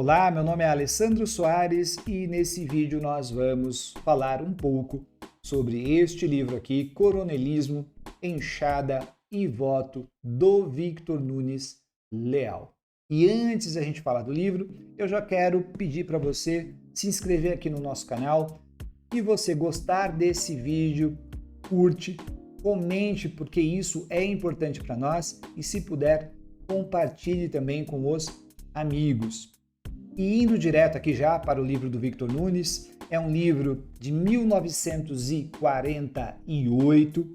Olá, meu nome é Alessandro Soares e nesse vídeo nós vamos falar um pouco sobre este livro aqui, Coronelismo, Enxada e Voto, do Victor Nunes Leal. E antes da gente falar do livro, eu já quero pedir para você se inscrever aqui no nosso canal. Se você gostar desse vídeo, curte, comente, porque isso é importante para nós, e se puder, compartilhe também com os amigos. E indo direto aqui já para o livro do Victor Nunes, é um livro de 1948,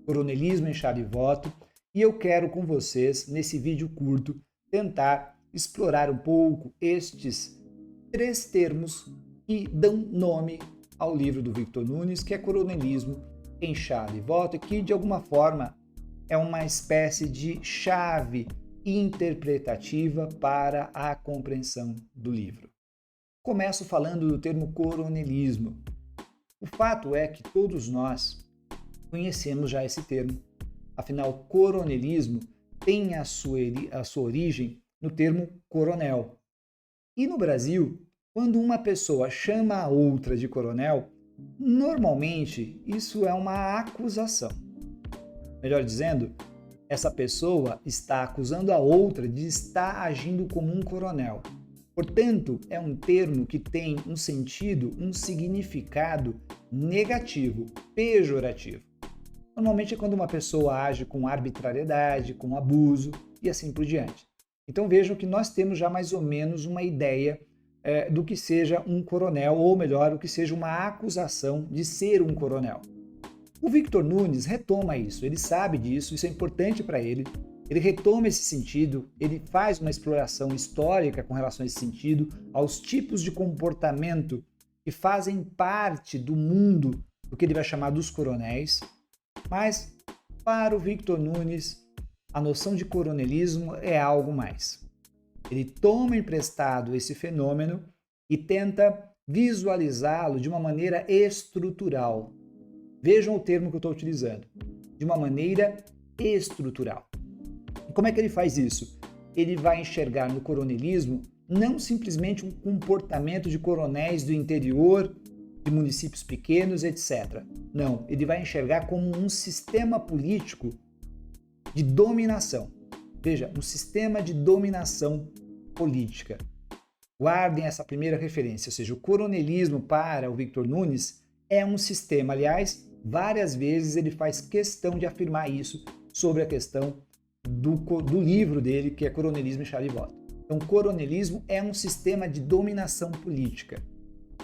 Coronelismo, Enxada e Voto, e eu quero com vocês, nesse vídeo curto, tentar explorar um pouco estes três termos que dão nome ao livro do Victor Nunes, que é Coronelismo, Enxada e Voto, que de alguma forma é uma espécie de chave interpretativa para a compreensão do livro. Começo falando do termo coronelismo. O fato é que todos nós conhecemos já esse termo. Afinal, coronelismo tem a sua origem no termo coronel. E no Brasil, quando uma pessoa chama a outra de coronel, normalmente isso é uma acusação. Melhor dizendo, essa pessoa está acusando a outra de estar agindo como um coronel. Portanto, é um termo que tem um sentido, um significado negativo, pejorativo. Normalmente é quando uma pessoa age com arbitrariedade, com abuso e assim por diante. Então vejam que nós temos já mais ou menos uma ideia do que seja um coronel, ou melhor, o que seja uma acusação de ser um coronel. O Victor Nunes retoma isso, ele sabe disso, isso é importante para ele. Ele retoma esse sentido, ele faz uma exploração histórica com relação a esse sentido, aos tipos de comportamento que fazem parte do mundo do que ele vai chamar dos coronéis. Mas, para o Victor Nunes, a noção de coronelismo é algo mais. Ele toma emprestado esse fenômeno e tenta visualizá-lo de uma maneira estrutural. Vejam o termo que eu estou utilizando, de uma maneira estrutural. E como é que ele faz isso? Ele vai enxergar no coronelismo não simplesmente um comportamento de coronéis do interior, de municípios pequenos, etc. Não, ele vai enxergar como um sistema político de dominação. Veja, um sistema de dominação política. Guardem essa primeira referência, ou seja, o coronelismo para o Victor Nunes é um sistema, aliás, várias vezes ele faz questão de afirmar isso sobre a questão do livro dele, que é Coronelismo, Enxada e Voto. Então, coronelismo é um sistema de dominação política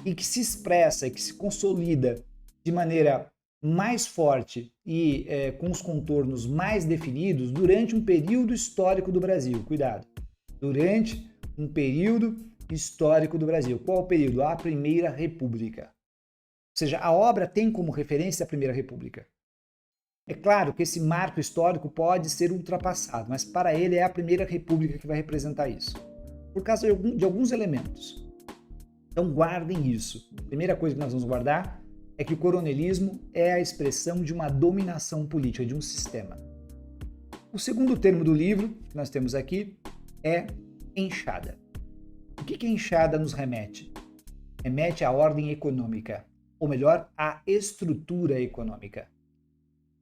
e que se expressa e que se consolida de maneira mais forte e com os contornos mais definidos durante um período histórico do Brasil. Cuidado! Durante um período histórico do Brasil. Qual o período? A Primeira República. Ou seja, a obra tem como referência a Primeira República. É claro que esse marco histórico pode ser ultrapassado, mas para ele é a Primeira República que vai representar isso, por causa de alguns elementos. Então guardem isso. A primeira coisa que nós vamos guardar é que o coronelismo é a expressão de uma dominação política, de um sistema. O segundo termo do livro que nós temos aqui é enxada. O que a enxada nos remete? Remete à ordem econômica, ou melhor, à estrutura econômica.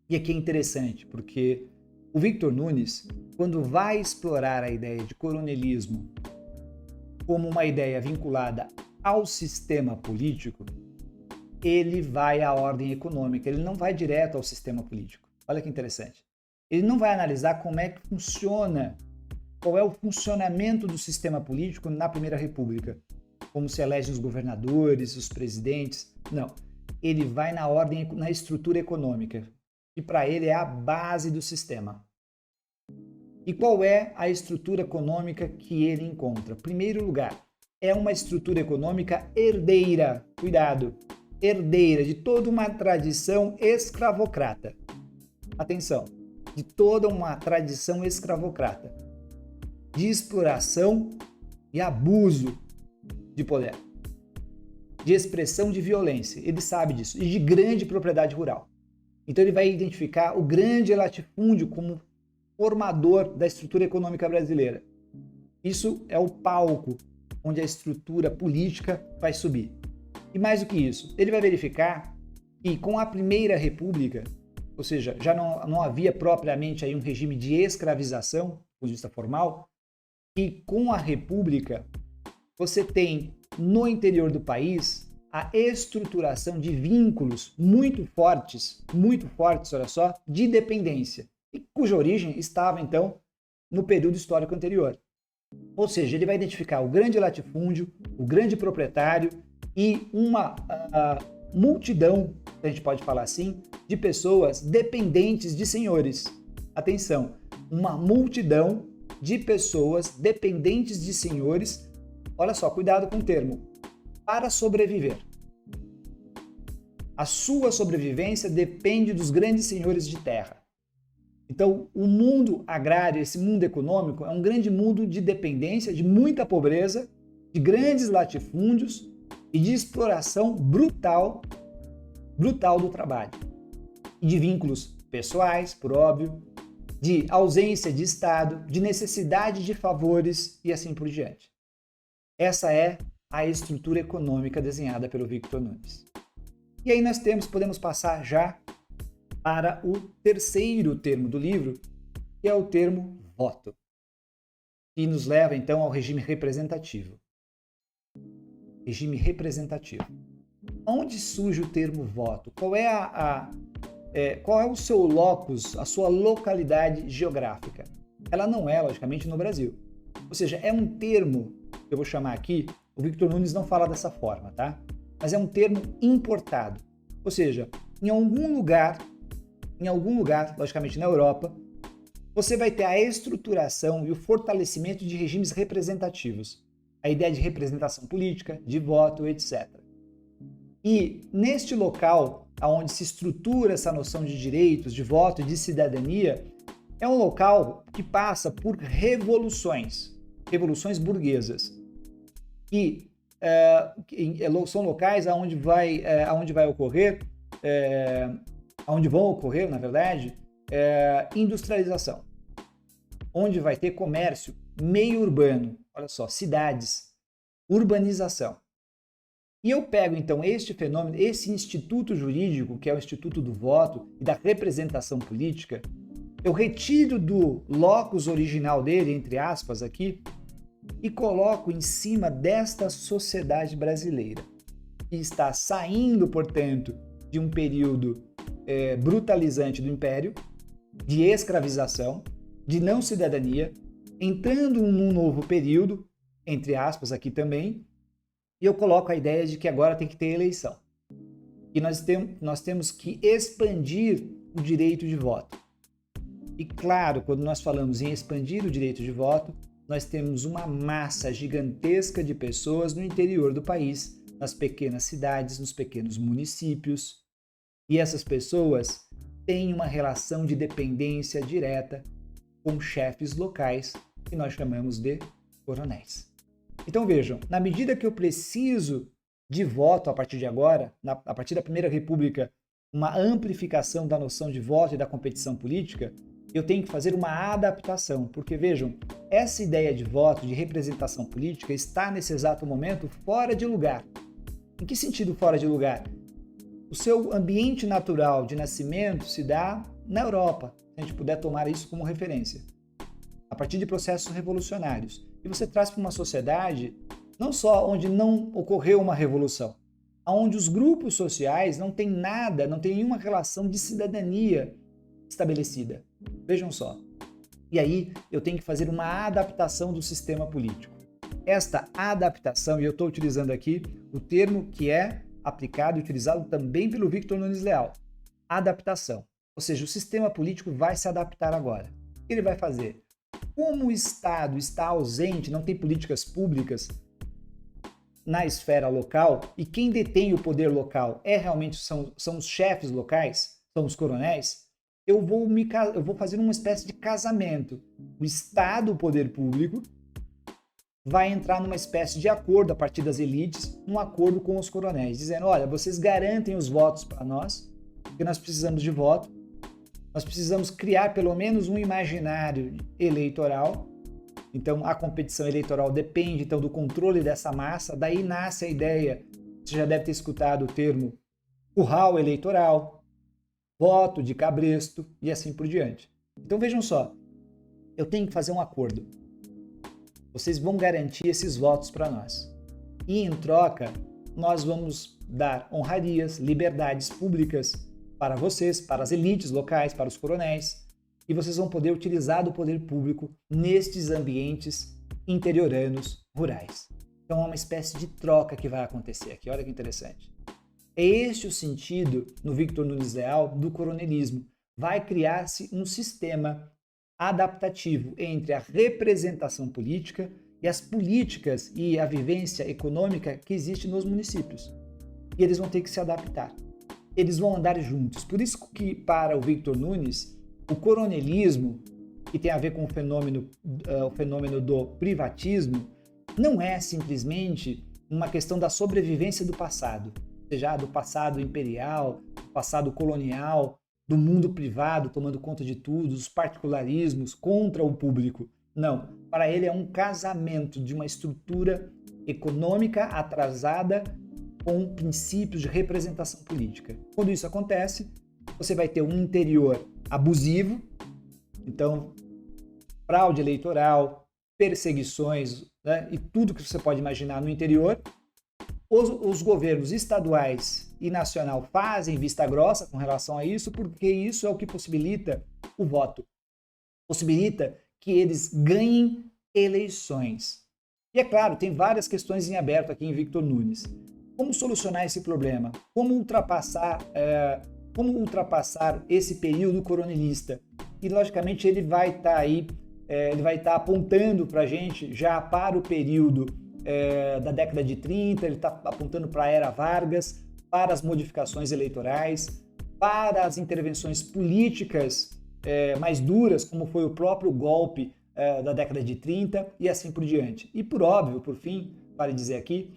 E aqui é interessante, porque o Victor Nunes, quando vai explorar a ideia de coronelismo como uma ideia vinculada ao sistema político, ele vai à ordem econômica, ele não vai direto ao sistema político. Olha que interessante. Ele não vai analisar como é que funciona, qual é o funcionamento do sistema político na Primeira República, como se elegem os governadores, os presidentes. Não. Ele vai na ordem, na estrutura econômica, que para ele é a base do sistema. E qual é a estrutura econômica que ele encontra? Em primeiro lugar, é uma estrutura econômica herdeira. Cuidado! Herdeira de toda uma tradição escravocrata. Atenção! De toda uma tradição escravocrata. De exploração e abuso de poder. De expressão de violência. Ele sabe disso. E de grande propriedade rural. Então ele vai identificar o grande latifúndio como formador da estrutura econômica brasileira. Isso é o palco onde a estrutura política vai subir. E mais do que isso, ele vai verificar que com a Primeira República, ou seja, já não havia propriamente aí um regime de escravização, do ponto de vista formal, e com a República você tem no interior do país a estruturação de vínculos muito fortes, olha só, de dependência, e cuja origem estava então no período histórico anterior. Ou seja, ele vai identificar o grande latifúndio, o grande proprietário e uma multidão, a gente pode falar assim, de pessoas dependentes de senhores. Atenção, uma multidão de pessoas dependentes de senhores, olha só, cuidado com o termo, para sobreviver. A sua sobrevivência depende dos grandes senhores de terra. Então, o mundo agrário, esse mundo econômico, é um grande mundo de dependência, de muita pobreza, de grandes latifúndios e de exploração brutal do trabalho. E de vínculos pessoais, por óbvio, de ausência de Estado, de necessidade de favores e assim por diante. Essa é a estrutura econômica desenhada pelo Victor Nunes. E aí nós podemos passar já para o terceiro termo do livro, que é o termo voto, que nos leva então ao regime representativo. Regime representativo. Onde surge o termo voto? Qual é o seu locus, a sua localidade geográfica? Ela não é, logicamente, no Brasil. Ou seja, é um termo, que eu vou chamar aqui, o Victor Nunes não fala dessa forma, tá? Mas é um termo importado. Ou seja, em algum lugar, logicamente na Europa, você vai ter a estruturação e o fortalecimento de regimes representativos. A ideia de representação política, de voto, etc. E neste local, onde se estrutura essa noção de direitos, de voto e de cidadania, é um local que passa por revoluções burguesas. E são locais onde vão ocorrer, na verdade, industrialização, onde vai ter comércio meio urbano, olha só, cidades, urbanização. E eu pego então este fenômeno, esse instituto jurídico, que é o Instituto do Voto e da representação política, eu retiro do locus original dele, entre aspas aqui, e coloco em cima desta sociedade brasileira, que está saindo, portanto, de um período brutalizante do Império, de escravização, de não cidadania, entrando num novo período, entre aspas aqui também, e eu coloco a ideia de que agora tem que ter eleição. E nós temos que expandir o direito de voto. E claro, quando nós falamos em expandir o direito de voto, nós temos uma massa gigantesca de pessoas no interior do país, nas pequenas cidades, nos pequenos municípios. E essas pessoas têm uma relação de dependência direta com chefes locais, que nós chamamos de coronéis. Então vejam, na medida que eu preciso de voto a partir de agora, a partir da Primeira República, uma amplificação da noção de voto e da competição política, eu tenho que fazer uma adaptação, porque vejam, essa ideia de voto, de representação política, está nesse exato momento fora de lugar. Em que sentido fora de lugar? O seu ambiente natural de nascimento se dá na Europa, se a gente puder tomar isso como referência, a partir de processos revolucionários. E você traz para uma sociedade não só onde não ocorreu uma revolução, onde os grupos sociais não têm nada, não têm nenhuma relação de cidadania estabelecida. Vejam só. E aí eu tenho que fazer uma adaptação do sistema político. Esta adaptação, e eu estou utilizando aqui o termo que é aplicado e utilizado também pelo Victor Nunes Leal, adaptação. Ou seja, o sistema político vai se adaptar agora. O que ele vai fazer? Como o Estado está ausente, não tem políticas públicas na esfera local, e quem detém o poder local são os chefes locais, são os coronéis, eu vou fazer uma espécie de casamento. O Estado, o poder público, vai entrar numa espécie de acordo a partir das elites, num acordo com os coronéis, dizendo, olha, vocês garantem os votos para nós, porque nós precisamos de voto, nós precisamos criar pelo menos um imaginário eleitoral, Então, a competição eleitoral depende, então, do controle dessa massa. Daí nasce a ideia, você já deve ter escutado o termo curral eleitoral, voto de cabresto e assim por diante. Então, vejam só, eu tenho que fazer um acordo. Vocês vão garantir esses votos para nós. E, em troca, nós vamos dar honrarias, liberdades públicas para vocês, para as elites locais, para os coronéis, e vocês vão poder utilizar do poder público nestes ambientes interioranos rurais. Então é uma espécie de troca que vai acontecer aqui, olha que interessante. É este o sentido, no Victor Nunes Leal, do coronelismo. Vai criar-se um sistema adaptativo entre a representação política e as políticas e a vivência econômica que existe nos municípios. E eles vão ter que se adaptar. Eles vão andar juntos. Por isso que, para o Victor Nunes, o coronelismo, que tem a ver com o fenômeno do privatismo, não é simplesmente uma questão da sobrevivência do passado, seja do passado imperial, do passado colonial, do mundo privado tomando conta de tudo, os particularismos contra o público. Não, para ele é um casamento de uma estrutura econômica atrasada com princípios de representação política. Quando isso acontece, você vai ter um interior abusivo, então fraude eleitoral, perseguições, né, e tudo que você pode imaginar no interior. Os governos estaduais e nacional fazem vista grossa com relação a isso, porque isso é o que possibilita o voto, possibilita que eles ganhem eleições. E é claro, tem várias questões em aberto aqui em Victor Nunes. Como solucionar esse problema? Como ultrapassar esse período coronelista? E, logicamente, ele vai estar apontando para a gente já para o período da década de 30, ele está apontando para a era Vargas, para as modificações eleitorais, para as intervenções políticas mais duras, como foi o próprio golpe da década de 30 e assim por diante. E, por óbvio, por fim, vale dizer aqui,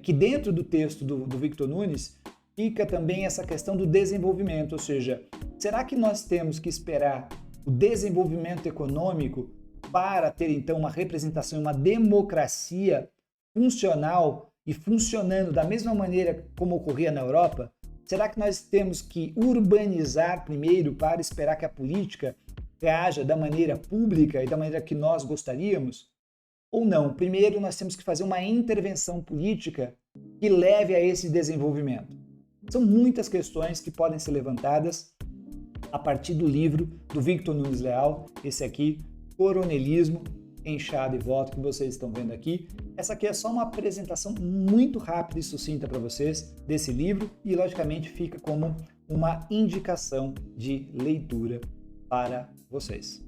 que dentro do texto do Victor Nunes fica também essa questão do desenvolvimento, ou seja, será que nós temos que esperar o desenvolvimento econômico para ter então uma representação, uma democracia funcional e funcionando da mesma maneira como ocorria na Europa? Será que nós temos que urbanizar primeiro para esperar que a política reaja da maneira pública e da maneira que nós gostaríamos? Ou não? Primeiro nós temos que fazer uma intervenção política que leve a esse desenvolvimento. São muitas questões que podem ser levantadas a partir do livro do Victor Nunes Leal, esse aqui, Coronelismo, Enxada e Voto, que vocês estão vendo aqui. Essa aqui é só uma apresentação muito rápida e sucinta para vocês desse livro e, logicamente, fica como uma indicação de leitura para vocês.